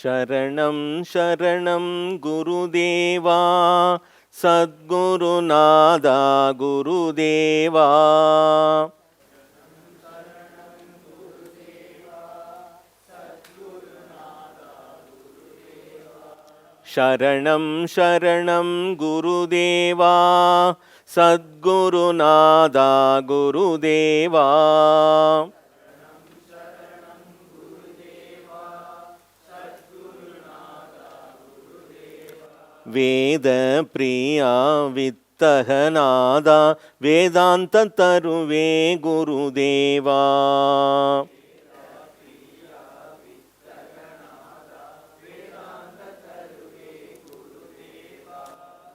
சரணம் சரணம் குருதேவா சத்குருநாதா குருதேவா. சரணம் சரணம் குருதேவா சத்குருநாதா குருதேவா. வேத பிரியா வித்தகநாதா வேதாந்த தருவே குருதேவா.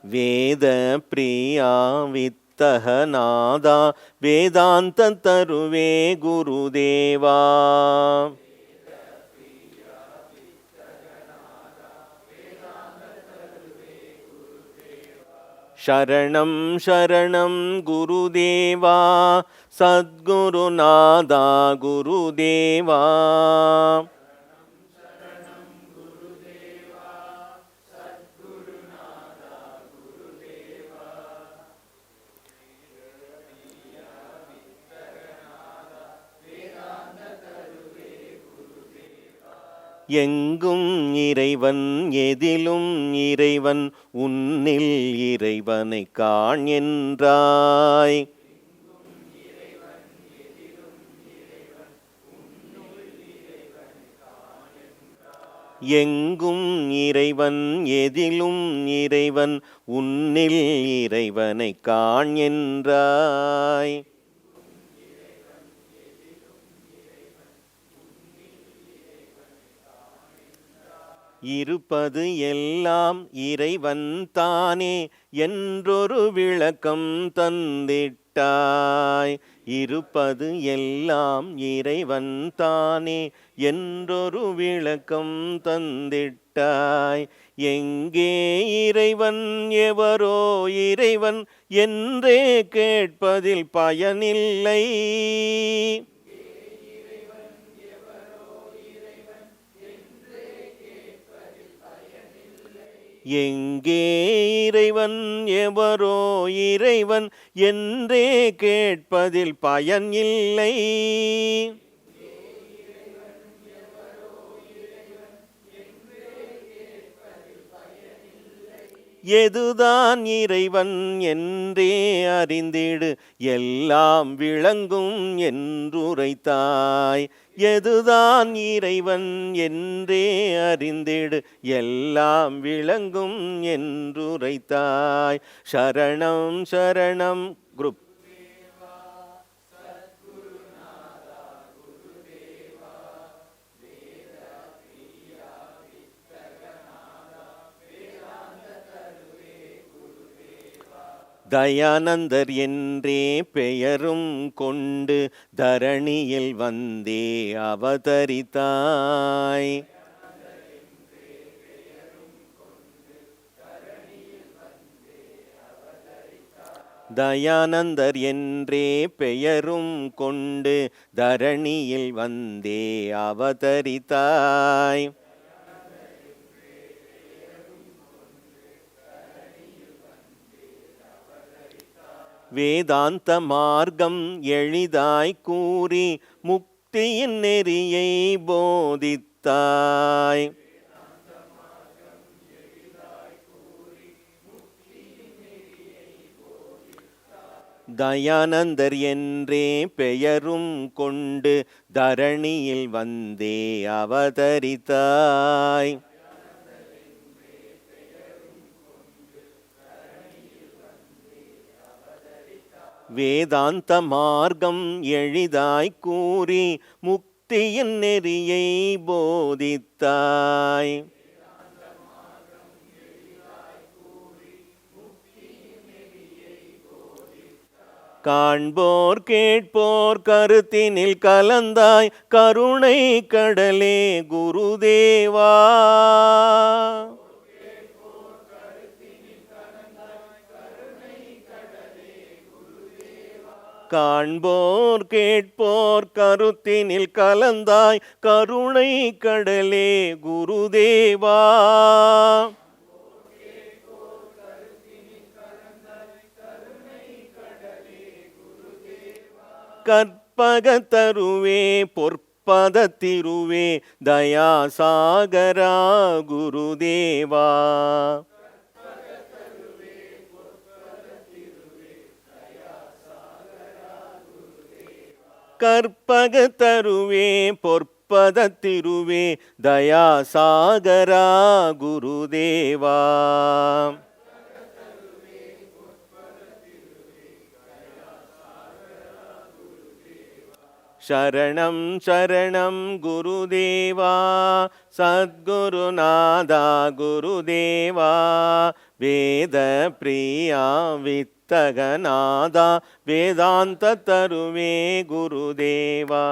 வேத பிரியா வித்தகநாதா வேதாந்த தருவே குருதேவா. சரணம் சரணம் குருதேவா சத்குருநாதா குருதேவா. எங்கும் இறைவன் எதிலும் இறைவன் உன்னில் இறைவனை காண் என்றாய். எங்கும் இறைவன் எதிலும் இறைவன் உன்னில் இறைவனை காண் என்றாய். இருப்பது எல்லாம் இறைவன் தானே என்றொரு விளக்கம் தந்திட்டாய். இருப்பது எல்லாம் இறைவன் தானே என்றொரு விளக்கம் தந்திட்டாய். எங்கே இறைவன் எவரோ இறைவன் என்றே கேட்பதில் பயனில்லை. எங்கே இறைவன் எவரோ இறைவன் என்றே கேட்பதில் பயன் இல்லை. எதுதான் இறைவன் என்றே அறிந்திடு எல்லாம் விளங்கும் என்றுரைத்தாய். எதுதான் இறைவன் என்றே அறிந்திடு எல்லாம் விளங்கும் என்றுரைத்தாய். சரணம் சரணம் குரு தயானந்தர் என்றே பெயரும் கொண்டு தரணியில் வந்தே அவதரித்தாய். தயானந்தர் என்றே பெயரும் கொண்டு தரணியில் வந்தே அவதரித்தாய். வேதாந்த மார்க்கம் எளிதாய் கூறி முக்தியின் நெறியை போதித்தாய். தயானந்தர் என்றே பெயரும் கொண்டு தரணியில் வந்தே அவதரித்தாய். வேதாந்த மார்க்கம் எளிதாய் கூறி முக்தியின் நெறியை போதித்தாய். காண்போர் கேட்போர் கருத்தினில் கலந்தாய் கருணை கடலே குருதேவா. காண்போர் காண்போர் கேட்போர் கருத்தினில் கலந்தாய் கருணை கடலே குருதேவா. கற்பகத்தருவே பொற்பதத்திருவே தயாசாகரா குருதேவா. கற்பகத்தருவே பொற்பதத்திருவே தயாசாகரா குருதேவா. சரணம் சரணம் குருதேவா சத்குருநாதா குருதேவா. வேத பிரியா வித்தகநாதா வேதாந்த தருவே குருதேவா.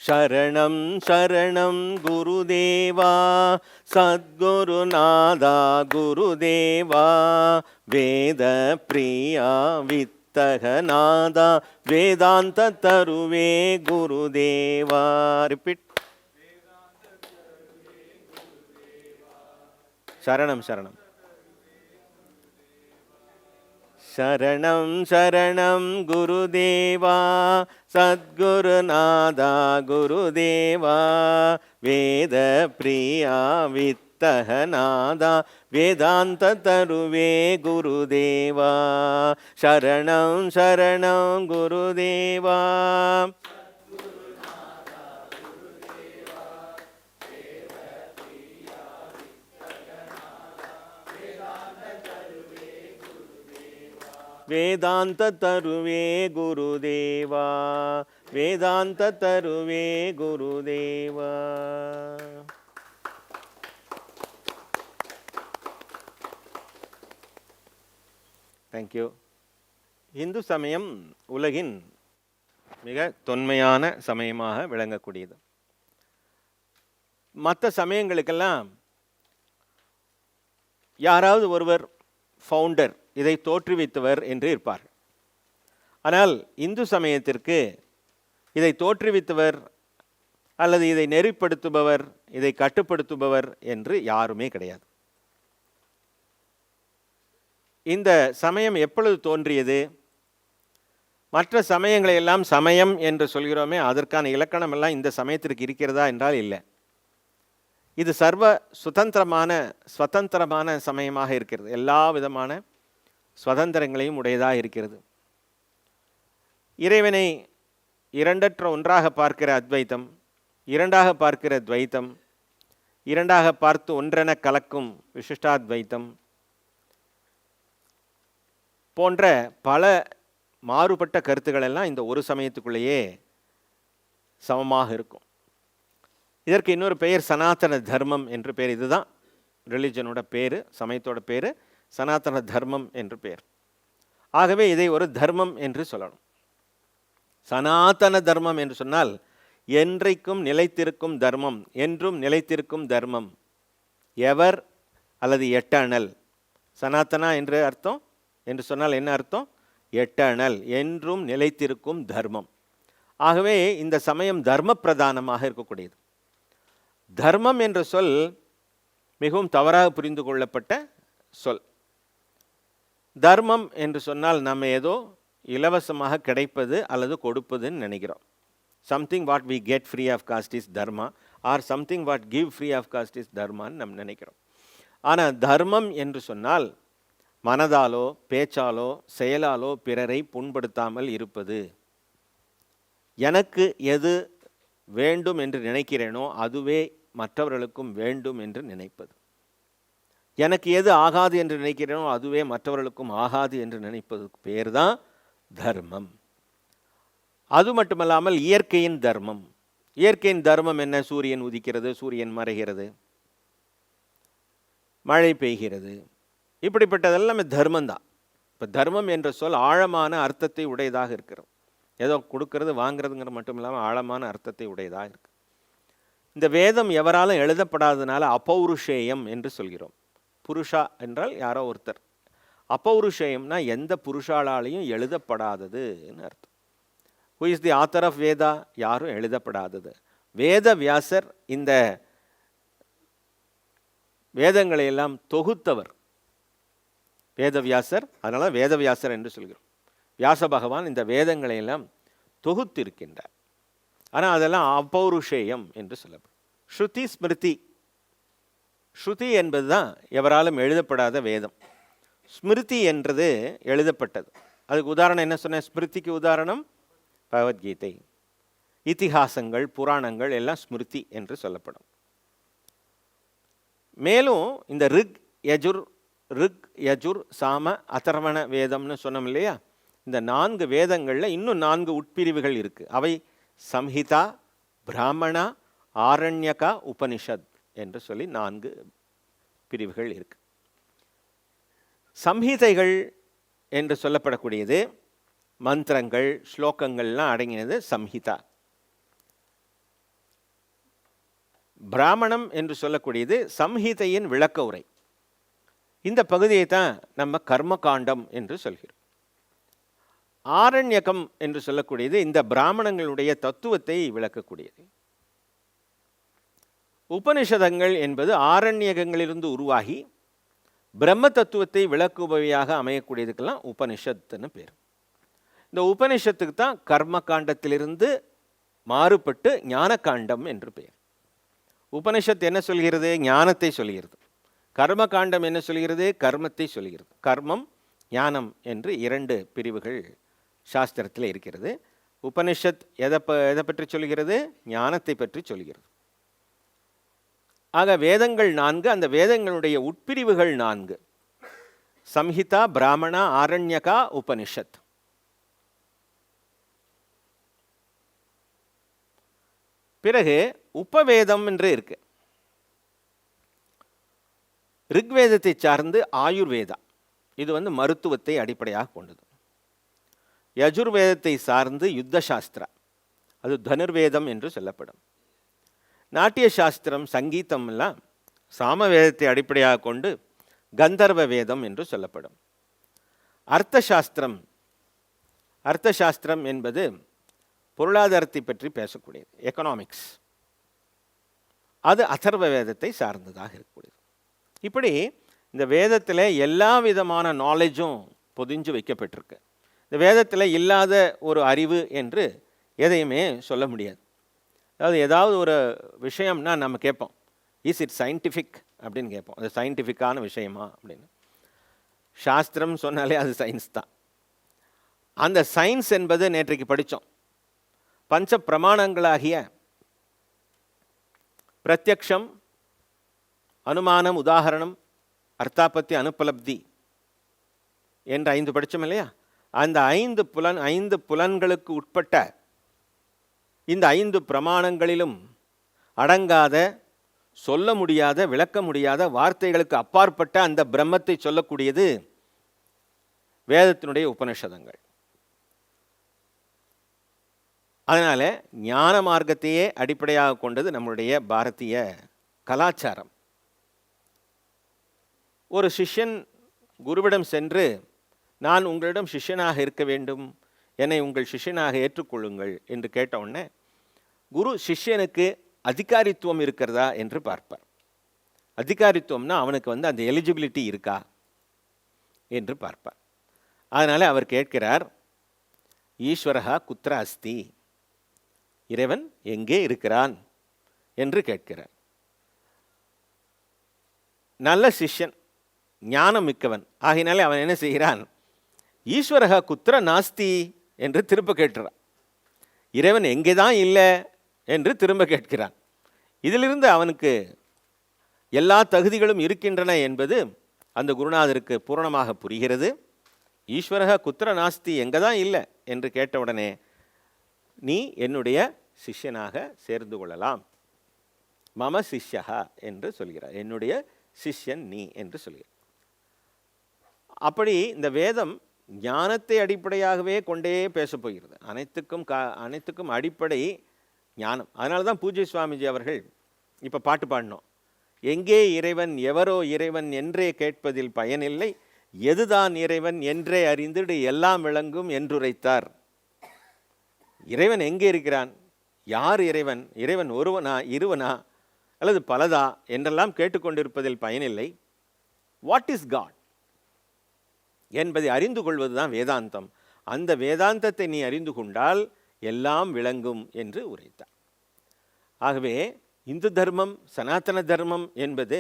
சரணம் சரணம் குருதேவா சத்குருநாதா குருதேவா. வேத பிரியா வித்தகநாதா வேதாந்த தருவே குருதேவா. ரிப்பீட். சரணம் சரணம். சரணம் சரணம் குருதேவா சத்குருநாதா குருதேவா. வேத பிரியா வித்தகநாதா வேதாந்த தருவே குருதேவா. சரணம் சரணம் குருதேவா. வேதாந்த தருவே குருதேவா. வேதாந்த தருவே குருதேவா. தேங்க்யூ. இந்து சமயம் உலகின் மிக தொன்மையான சமயமாக விளங்கக்கூடியது. மற்ற சமயங்களுக்கெல்லாம் யாராவது ஒருவர் ஃபவுண்டர், இதை தோற்றுவித்தவர் என்று இருப்பார். ஆனால் இந்து சமயத்திற்கு இதை தோற்றுவித்தவர் அல்லது இதை நெறிப்படுத்துபவர், இதை கட்டுப்படுத்துபவர் என்று யாருமே கிடையாது. இந்த சமயம் எப்பொழுது தோன்றியது? மற்ற சமயங்களை எல்லாம் சமயம் என்று சொல்கிறோமே, அதற்கான இலக்கணம் எல்லாம் இந்த சமயத்திற்கு இருக்கிறதா என்றால் இல்லை. இது சர்வ சுதந்திரமான சமயமாக இருக்கிறது. எல்லா விதமான சுதந்திரங்களையும் உடையதாக இருக்கிறது. இறைவனை இரண்டற்ற ஒன்றாக பார்க்கிற அத்வைத்தம், இரண்டாக பார்க்கிற துவைத்தம், இரண்டாக பார்த்து ஒன்றென கலக்கும் விசிஷ்டாத்வைத்தம் போன்ற பல மாறுபட்ட கருத்துக்கள் எல்லாம் இந்த ஒரு சமயத்துக்குள்ளேயே சமமாக இருக்கும். இதற்கு இன்னொரு பெயர் சனாதன தர்மம் என்று பெயர். இதுதான் ரிலிஜனோட பேர், சமயத்தோட பேர் சனாதன தர்மம் என்று பெயர். ஆகவே இதை ஒரு தர்மம் என்று சொல்லணும். சனாதன தர்மம் என்று சொன்னால் என்றைக்கும் நிலைத்திருக்கும் தர்மம், என்றும் நிலைத்திருக்கும் தர்மம், எவர் அல்லது எட்டர்னல். சனாதனா என்று அர்த்தம் என்று சொன்னால் என்ன அர்த்தம்? எட்டர்னல், என்றும் நிலைத்திருக்கும் தர்மம். ஆகவே இந்த சமயம் தர்ம பிரதானமாக இருக்கக்கூடியது. தர்மம் என்ற சொல் மிகவும் தவறாக புரிந்து கொள்ளப்பட்ட சொல். தர்மம் என்று சொன்னால் நம்ம ஏதோ இலவசமாக கிடைப்பது அல்லது கொடுப்பதுன்னு நினைக்கிறோம். Something what we get free of cost is dharma, or something what give free of cost is தர்மான்னு நம்ம நினைக்கிறோம். ஆனால் தர்மம் என்று சொன்னால் மனதாலோ பேச்சாலோ செயலாலோ பிறரை புண்படுத்தாமல் இருப்பது. எனக்கு எது வேண்டும் என்று நினைக்கிறேனோ அதுவே மற்றவர்களுக்கும் வேண்டும் என்று நினைப்பது. எனக்கு எது ஆகாது என்று நினைக்கிறேனோ அதுவே மற்றவர்களுக்கும் ஆகாது என்று நினைப்பதுக்கு பேர் தான் தர்மம். அது மட்டுமல்லாமல் இயற்கையின் தர்மம். இயற்கையின் தர்மம் என்ன? சூரியன் உதிக்கிறது, சூரியன் மறைகிறது, மழை பெய்கிறது, இப்படிப்பட்டதெல்லாம் தர்மம் தான். இப்போ தர்மம் என்ற சொல் ஆழமான அர்த்தத்தை உடையதாக இருக்கிறது. ஏதோ கொடுக்கறது வாங்கிறதுங்கிற மட்டும் இல்லாமல் ஆழமான அர்த்தத்தை உடையதாக இருக்குது. இந்த வேதம் எவராலும் எழுதப்படாததுனால அபௌருஷேயம் என்று சொல்கிறோம். புருஷா என்றால் யாரோ ஒருத்தர், அபௌருஷேயம்னா எந்த புருஷாலாலையும் எழுதப்படாததுன்னு அர்த்தம். Who is the author of Veda? யாரும் எழுதப்படாதது. வேத வியாசர் இந்த வேதங்களை எல்லாம் தொகுத்தவர் வேதவியாசர். அதனால் வேதவியாசர் என்று சொல்கிறோம். வியாச பகவான் இந்த வேதங்களை எல்லாம் தொகுத்திருக்கின்றார். ஆனால் அதெல்லாம் அபௌருஷேயம் என்று சொல்லப்படும். ஸ்ருதி ஸ்மிருதி, ஸ்ருதி என்பது தான் எவராலும் எழுதப்படாத வேதம். ஸ்மிருதி என்றது எழுதப்பட்டது. அதுக்கு உதாரணம் என்ன சொன்னேன்? ஸ்மிருதிக்கு உதாரணம் பகவத்கீதை. இதிகாசங்கள் புராணங்கள் எல்லாம் ஸ்மிருதி என்று சொல்லப்படும். மேலும் இந்த ரிக் யஜுர் சாம அதர்வண வேதம்னு சொன்னோம் இல்லையா? இந்த 4 வேதங்களில் இன்னும் 4 உட்பிரிவுகள் இருக்குது. அவை சம்ஹிதா, பிராமணா, ஆரண்யகா, உபனிஷத் என்று சொல்லி 4 பிரிவுகள் இருக்கு. சம்ஹிதைகள் என்று சொல்லப்படக்கூடியது மந்திரங்கள் ஸ்லோகங்கள்லாம் அடங்கினது சம்ஹிதா. பிராமணம் என்று சொல்லக்கூடியது சம்ஹிதையின் விளக்க உரை. இந்த பகுதியை தான் நம்ம கர்மகாண்டம் என்று சொல்கிறோம். ஆரண்யகம் என்று சொல்லக்கூடியது இந்த பிராமணங்களுடைய தத்துவத்தை விளக்கக்கூடியது. உபனிஷதங்கள் என்பது ஆரண்யகங்களிலிருந்து உருவாகி பிரம்ம தத்துவத்தை விளக்குபவையாக அமையக்கூடியதுக்கெல்லாம் உபனிஷத்துன்னு பேர். இந்த உபனிஷத்துக்கு தான் கர்ம காண்டத்திலிருந்து மாறுபட்டு ஞான காண்டம் என்று பெயர். உபனிஷத் என்ன சொல்கிறது? ஞானத்தை சொல்கிறது. கர்ம காண்டம் என்ன சொல்கிறது? கர்மத்தை சொல்கிறது. கர்மம் ஞானம் என்று 2 பிரிவுகள் சாஸ்திரத்தில் இருக்கிறது. உபனிஷத் எதை பற்றி சொல்கிறது? ஞானத்தை பற்றி சொல்கிறது. ஆக வேதங்கள் 4, அந்த வேதங்களுடைய உட்பிரிவுகள் 4: சம்ஹிதா, பிராமணா, ஆரண்யகா, உபனிஷத். பிறகு உபவேதம் என்று இருக்கு. ரிக்வேதத்தை சார்ந்து ஆயுர்வேதா, இது மருத்துவத்தை அடிப்படையாக கொண்டது. யஜுர்வேதத்தை சார்ந்து யுத்த சாஸ்திரா, அது தனுர்வேதம் என்று சொல்லப்படும். நாட்டிய சாஸ்திரம், சங்கீதம் எல்லாம் சாமவேதத்தை அடிப்படையாக கொண்டு கந்தர்வ வேதம் என்று சொல்லப்படும். அர்த்தசாஸ்திரம் என்பது பொருளாதாரத்தை பற்றி பேசக்கூடியது, எக்கனாமிக்ஸ். அது அதர்வ வேதத்தை சார்ந்ததாக இருக்கக்கூடியது. இப்படி இந்த வேதத்தில் எல்லா விதமான நாலேஜும் பொதிஞ்சு வைக்கப்பட்டிருக்கு. இந்த வேதத்தில் இல்லாத ஒரு அறிவு என்று எதையுமே சொல்ல முடியாது. அதாவது ஏதாவது ஒரு விஷயம்னா நம்ம கேட்போம், இஸ் இட் சயின்டிஃபிக் அப்படின்னு கேட்போம். அது சயின்டிஃபிக்கான விஷயமா அப்படின்னு. சாஸ்திரம் சொன்னாலே அது சயின்ஸ் தான். அந்த சயின்ஸ் என்பது நேற்றைக்கு படித்தோம். பஞ்ச பிரமாணங்களாகிய பிரத்யக்ஷம், அனுமானம், உதாகரணம், அர்த்தாபத்தி, அனுபலப்தி என்ற 5 படித்தோம் இல்லையா? அந்த 5 புலன்களுக்கு உட்பட்ட இந்த 5 பிரமாணங்களிலும் அடங்காத, சொல்ல முடியாத, விளக்க முடியாத, வார்த்தைகளுக்கு அப்பாற்பட்ட அந்த பிரம்மத்தை சொல்லக்கூடியது வேதத்தினுடைய உபனிஷதங்கள். அதனால் ஞான மார்க்கத்தையே அடிப்படையாக கொண்டது நம்முடைய பாரதிய கலாச்சாரம். ஒரு சிஷ்யன் குருவிடம் சென்று, நான் உங்களிடம் சிஷ்யனாக இருக்க வேண்டும், என்னை உங்கள் சிஷ்யனாக ஏற்றுக்கொள்ளுங்கள் என்று கேட்ட உடனே குரு சிஷ்யனுக்கு அதிகாரித்துவம் இருக்கிறதா என்று பார்ப்பார். அதிகாரித்துவம்னா அவனுக்கு அந்த எலிஜிபிலிட்டி இருக்கா என்று பார்ப்பார். அதனால் அவர் கேட்கிறார், ஈஸ்வரஹா குத்ர அஸ்தி, இறைவன் எங்கே இருக்கிறான் என்று கேட்கிறார். நல்ல சிஷ்யன், ஞானம் மிக்கவன் ஆகினாலே அவன் என்ன செய்கிறான்? ஈஸ்வரஹா குத்ர நாஸ்தி என்று திரும்ப கேட்கிறான். இறைவன் எங்கே தான் இல்லை என்று திரும்ப கேட்கிறான். இதிலிருந்து அவனுக்கு எல்லா தகுதிகளும் இருக்கின்றன என்பது அந்த குருநாதருக்கு பூரணமாக புரிகிறது. ஈஸ்வரஹா குத்ர நாஸ்தி, எங்கே தான் இல்லை என்று கேட்டவுடனே, நீ என்னுடைய சிஷ்யனாக சேர்ந்து கொள்ளலாம், மம சிஷ்யா என்று சொல்கிறார். என்னுடைய சிஷ்யன் நீ என்று சொல்கிறார். அப்படி இந்த வேதம் ஞானத்தை அடிப்படையாகவே கொண்டே பேசப் போகிறது. அனைத்துக்கும் அடிப்படை ஞானம். அதனால தான் பூஜ்ய சுவாமிஜி அவர்கள் இப்போ பாட்டு பாடினோம். எங்கே இறைவன் எவரோ இறைவன் என்றே கேட்பதில் பயனில்லை, எதுதான் இறைவன் என்றே அறிந்திடு எல்லாம் விளங்கும் என்றுரைத்தார். இறைவன் எங்கே இருக்கிறான், யார் இறைவன், இறைவன் ஒருவனா இருவனா அல்லது பலதா என்றெல்லாம் கேட்டுக்கொண்டிருப்பதில் பயனில்லை. வாட் இஸ் காட் என்பதை அறிந்து கொள்வதுதான் வேதாந்தம். அந்த வேதாந்தத்தை நீ அறிந்து கொண்டால் எல்லாம் விளங்கும் என்று உரைத்தார். ஆகவே இந்து தர்மம், சனாதன தர்மம் என்பது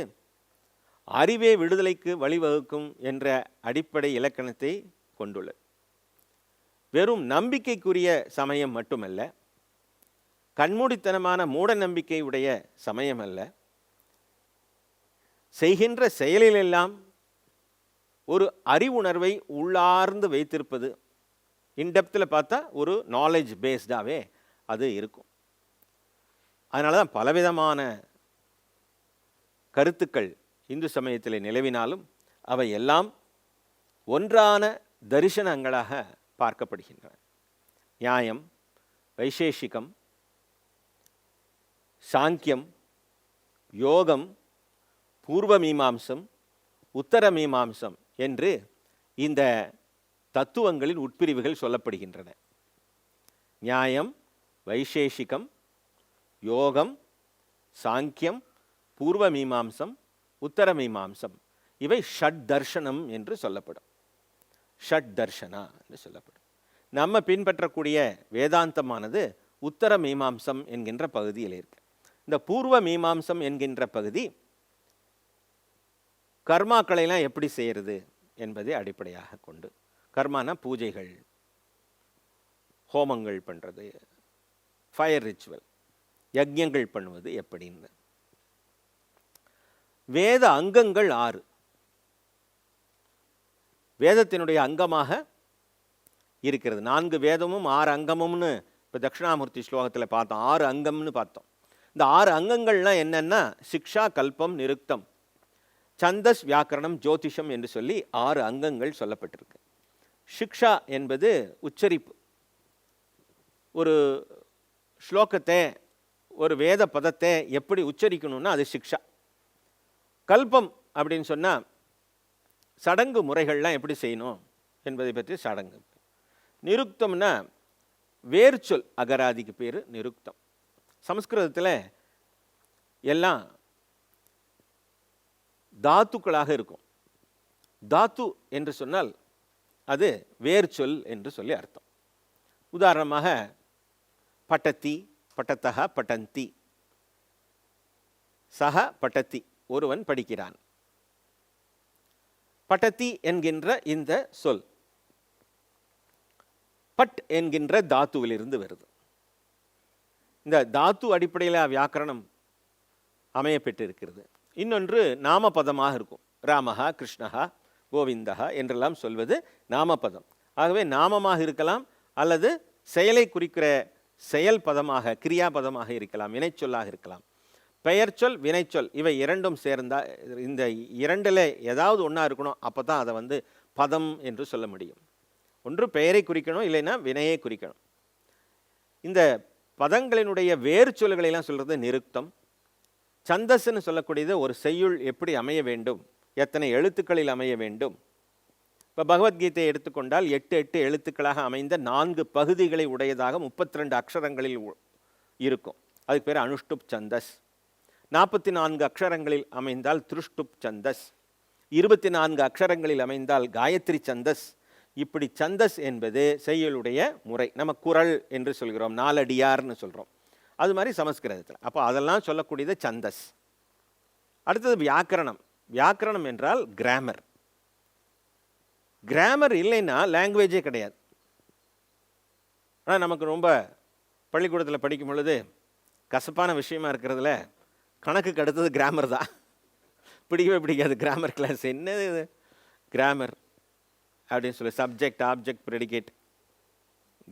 அறிவே விடுதலைக்கு வழிவகுக்கும் என்ற அடிப்படை இலக்கணத்தை கொண்டுள்ளது. வெறும் நம்பிக்கைக்குரிய சமயம் மட்டுமல்ல, கண்மூடித்தனமான மூட நம்பிக்கை உடைய சமயம் அல்ல. செய்கின்ற செயலிலெல்லாம் ஒரு அறிவுணர்வை உள்ளார்ந்து வைத்திருப்பது, இன்டெப்த்தில் பார்த்தா ஒரு நாலேஜ் பேஸ்டாகவே அது இருக்கும். அதனால தான் பலவிதமான கருத்துக்கள் இந்து சமயத்தில் நிலவினாலும் அவை எல்லாம் ஒன்றான தரிசனங்களாக பார்க்கப்படுகின்றன. நியாயம், வைசேஷிகம், சாங்கியம், யோகம், பூர்வ மீமாம்சம், உத்தர மீமாம்சம் என்று இந்த தத்துவங்களின் உட்பிரிவுகள் சொல்லப்படுகின்றன. நியாயம், வைசேஷிகம், யோகம், சாங்கியம், பூர்வ மீமாம்சம், உத்தர மீமாம்சம் இவை ஷட் தர்ஷனம் என்று சொல்லப்படும். ஷட் தர்ஷனா என்று சொல்லப்படும். நம்ம பின்பற்றக்கூடிய வேதாந்தமானது உத்தர மீமாம்சம் என்கின்ற பகுதியில் இருக்கு. இந்த பூர்வ மீமாம்சம் என்கின்ற பகுதி கர்மாக்களைலாம் எப்படி செய்கிறது என்பதை அடிப்படையாக கொண்டு, கர்மான பூஜைகள், ஹோமங்கள் பண்ணுறது, ஃபயர் ரிச்சுவல், யஜ்ஞங்கள் பண்ணுவது எப்படின்னு. வேத அங்கங்கள் 6. வேதத்தினுடைய அங்கமாக இருக்கிறது. 4 வேதமும் 6 அங்கமும்னு இப்போ தட்சிணாமூர்த்தி ஸ்லோகத்தில் பார்த்தோம். 6 அங்கம்னு பார்த்தோம். இந்த 6 அங்கங்கள்லாம் என்னென்னா சிக்ஷா, கல்பம், நிருக்தம், சந்தஸ், வியாக்கரணம், ஜோதிஷம் என்று சொல்லி 6 அங்கங்கள் சொல்லப்பட்டிருக்கு. சிக்ஷா என்பது உச்சரிப்பு. ஒரு ஸ்லோகத்தை, ஒரு வேத பதத்தை எப்படி உச்சரிக்கணும்னா அது சிக்ஷா. கல்பம் அப்படின்னு சொன்னால் சடங்கு முறைகள்லாம் எப்படி செய்யணும் என்பதை பற்றி சடங்கு. நிருக்தம்னா வேர்ச்சொல், அகராதிக்கு பேர் நிருக்தம். சமஸ்கிருதத்தில் எல்லாம் தாத்துக்களாக இருக்கும். தாத்து என்று சொன்னால் அது வேர்ச்சொல் என்று சொல்லி அர்த்தம். உதாரணமாக பட்டத்தி, பட்டத்தக, பட்டந்தி, சக பட்டத்தி, ஒருவன் படிக்கிறான். பட்டத்தி என்கின்ற இந்த சொல் பட் என்கின்ற தாத்துவிலிருந்து வருது. இந்த தாத்து அடிப்படையில் வியாக்கரணம் அமையப்பட்டிருக்கிறது. இன்னொன்று நாமபதமாக இருக்கும். ராமஹா, கிருஷ்ணஹா, கோவிந்தஹா என்றெல்லாம் சொல்வது நாமபதம். ஆகவே நாமமாக இருக்கலாம் அல்லது செயலை குறிக்கிற செயல் பதமாக, கிரியாபதமாக இருக்கலாம், வினைச்சொல்லாக இருக்கலாம். பெயர்ச்சொல், வினைச்சொல் இவை இரண்டும் சேர்ந்தால், இந்த இரண்டில் ஏதாவது ஒன்றா இருக்கணும். அப்போ தான் அதை பதம் என்று சொல்ல முடியும். ஒன்று பெயரை குறிக்கணும், இல்லைன்னா வினையை குறிக்கணும். இந்த பதங்களினுடைய வேறு சொல்களெல்லாம் சொல்கிறது நிருக்தம். சந்தஸ்ன்னு சொல்லக்கூடியது ஒரு செய்யுள் எப்படி அமைய வேண்டும், எத்தனை எழுத்துக்களில் அமைய வேண்டும். இப்போ பகவத்கீதையை எடுத்துக்கொண்டால் 8 எழுத்துக்களாக அமைந்த 4 பகுதிகளை உடையதாக 32 அக்ஷரங்களில் இருக்கும். அதுக்கு பேர் அனுஷ்டுப் சந்தஸ். 44 அக்ஷரங்களில் அமைந்தால் திருஷ்டுப் சந்தஸ். 24 அக்ஷரங்களில் அமைந்தால் காயத்ரி சந்தஸ். இப்படி சந்தஸ் என்பது செய்யுளுடைய முறை. நம்ம குறள் என்று சொல்கிறோம், நாலடியார்னு சொல்கிறோம். அது மாதிரி சமஸ்கிருதத்தில். அப்போ அதெல்லாம் சொல்லக்கூடியது சந்தஸ். அடுத்தது வியாக்கரணம். வியாக்கரணம் என்றால் கிராமர். கிராமர் இல்லைன்னா லாங்குவேஜே கிடையாது. ஆனால் நமக்கு ரொம்ப பள்ளிக்கூடத்தில் படிக்கும் பொழுது கசப்பான விஷயமா இருக்கிறதுல கணக்குக்கு அடுத்தது கிராமர் தான். பிடிக்கவே பிடிக்காது கிராமர் கிளாஸ். என்னது இது கிராமர் அப்படின்னு சொல்லி, சப்ஜெக்ட், ஆப்ஜெக்ட், ப்ரெடிகேட்,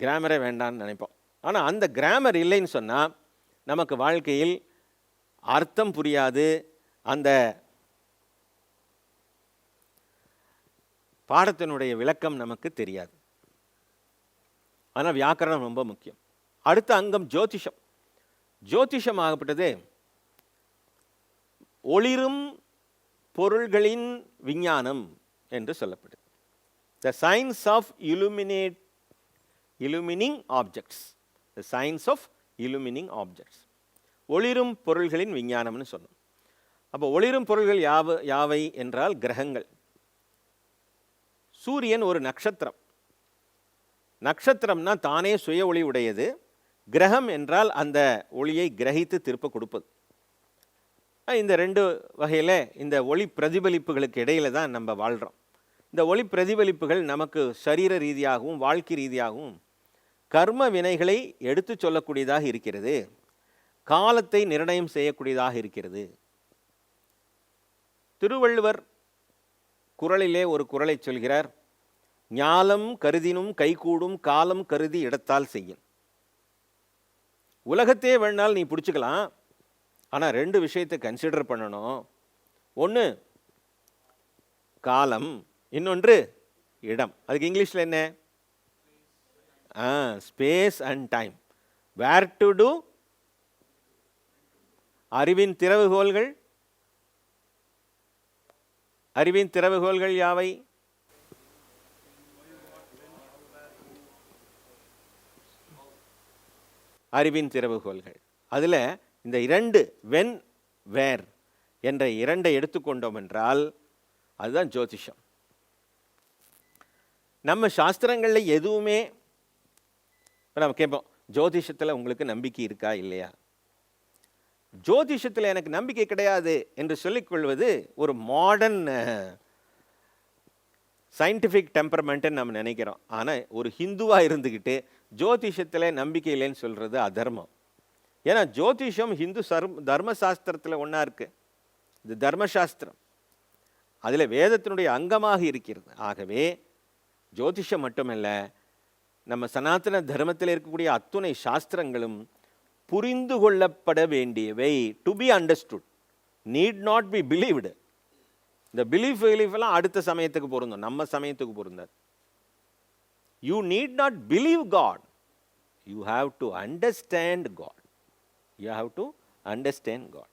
கிராமரே வேண்டான்னு நினைப்போம். ஆனால் அந்த கிராமர் இல்லைன்னு சொன்னால் நமக்கு வாழ்க்கையில் அர்த்தம் புரியாது. அந்த பாடத்தினுடைய விளக்கம் நமக்கு தெரியாது. ஆனால் வியாக்கரணம் ரொம்ப முக்கியம். அடுத்த அங்கம் ஜோதிஷம். ஜோதிஷம் ஆகப்பட்டது ஒளிரும் பொருள்களின் விஞ்ஞானம் என்று சொல்லப்படுது. The science of illumining objects. The science of illumining objects. ஒளிரும் பொருள்களின் விஞ்ஞானம்னு சொன்னோம். அப்போ ஒளிரும் பொருள்கள் யாவை என்றால் கிரகங்கள். சூரியன் ஒரு நட்சத்திரம். நட்சத்திரம்னா தானே சுய ஒளி உடையது. கிரகம் என்றால் அந்த ஒளியை கிரகித்து திருப்ப கொடுப்பது. இந்த ரெண்டு வகையில் இந்த ஒளி பிரதிபலிப்புகளுக்கு இடையில தான் நம்ம வாழ்கிறோம். இந்த ஒளி பிரதிபலிப்புகள் நமக்கு சரீர ரீதியாகவும் வாழ்க்கை ரீதியாகவும் கர்ம வினைகளை எடுத்து சொல்லக்கூடியதாக இருக்கிறது. காலத்தை நிர்ணயம் செய்யக்கூடியதாக இருக்கிறது. திருவள்ளுவர் குறளிலே ஒரு குறளை சொல்கிறார். ஞாலம் கருதினும் கைகூடும் காலம் கருதி இடத்தால் செய்யும். உலகத்தையே வேணால் நீ பிடிச்சிக்கலாம், ஆனால் ரெண்டு விஷயத்தை கன்சிடர் பண்ணணும். ஒன்று காலம், இன்னொன்று இடம். அதுக்கு இங்கிலீஷில் என்ன? Space and time. Where to do. அறிவின் திறவுகோல்கள். அறிவின் திறவுகோல்கள் யாவை? அறிவின் திறவுகோல்கள். அதில் இந்த இரண்டு வென் வேர் என்ற இரண்டை எடுத்துக்கொண்டோம் என்றால் அதுதான் ஜோதிஷம். நம்ம சாஸ்திரங்களில் எதுவுமே நம்ம கேட்போம், ஜோதிஷத்தில் உங்களுக்கு நம்பிக்கை இருக்கா இல்லையா? ஜோதிஷத்தில் எனக்கு நம்பிக்கை கிடையாது என்று சொல்லிக்கொள்வது ஒரு மாடர்ன் சயின்டிஃபிக் டெம்பரமெண்ட்டுன்னு நம்ம நினைக்கிறோம். ஆனால் ஒரு ஹிந்துவாக இருந்துக்கிட்டு ஜோதிஷத்தில் நம்பிக்கை இல்லைன்னு சொல்கிறது அதர்மம். ஏன்னா ஜோதிஷம் ஹிந்து தர்மசாஸ்திரத்தில் ஒன்றா இருக்குது. இது தர்மசாஸ்திரம், அதில் வேதத்தினுடைய அங்கமாக இருக்கிறது. ஆகவே ஜோதிஷம் மட்டுமல்ல, நம்ம சனாதன தர்மத்தில் இருக்கக்கூடிய அத்துணை சாஸ்திரங்களும் புரிந்து கொள்ளப்பட வேண்டியவை. To be understood, need not be believed. இந்த பிலீஃப் எல்லாம் அடுத்த சமயத்துக்கு பொருந்தும், நம்ம சமயத்துக்கு பொருந்தாது. You need not believe God, you have to understand God. You have to understand God.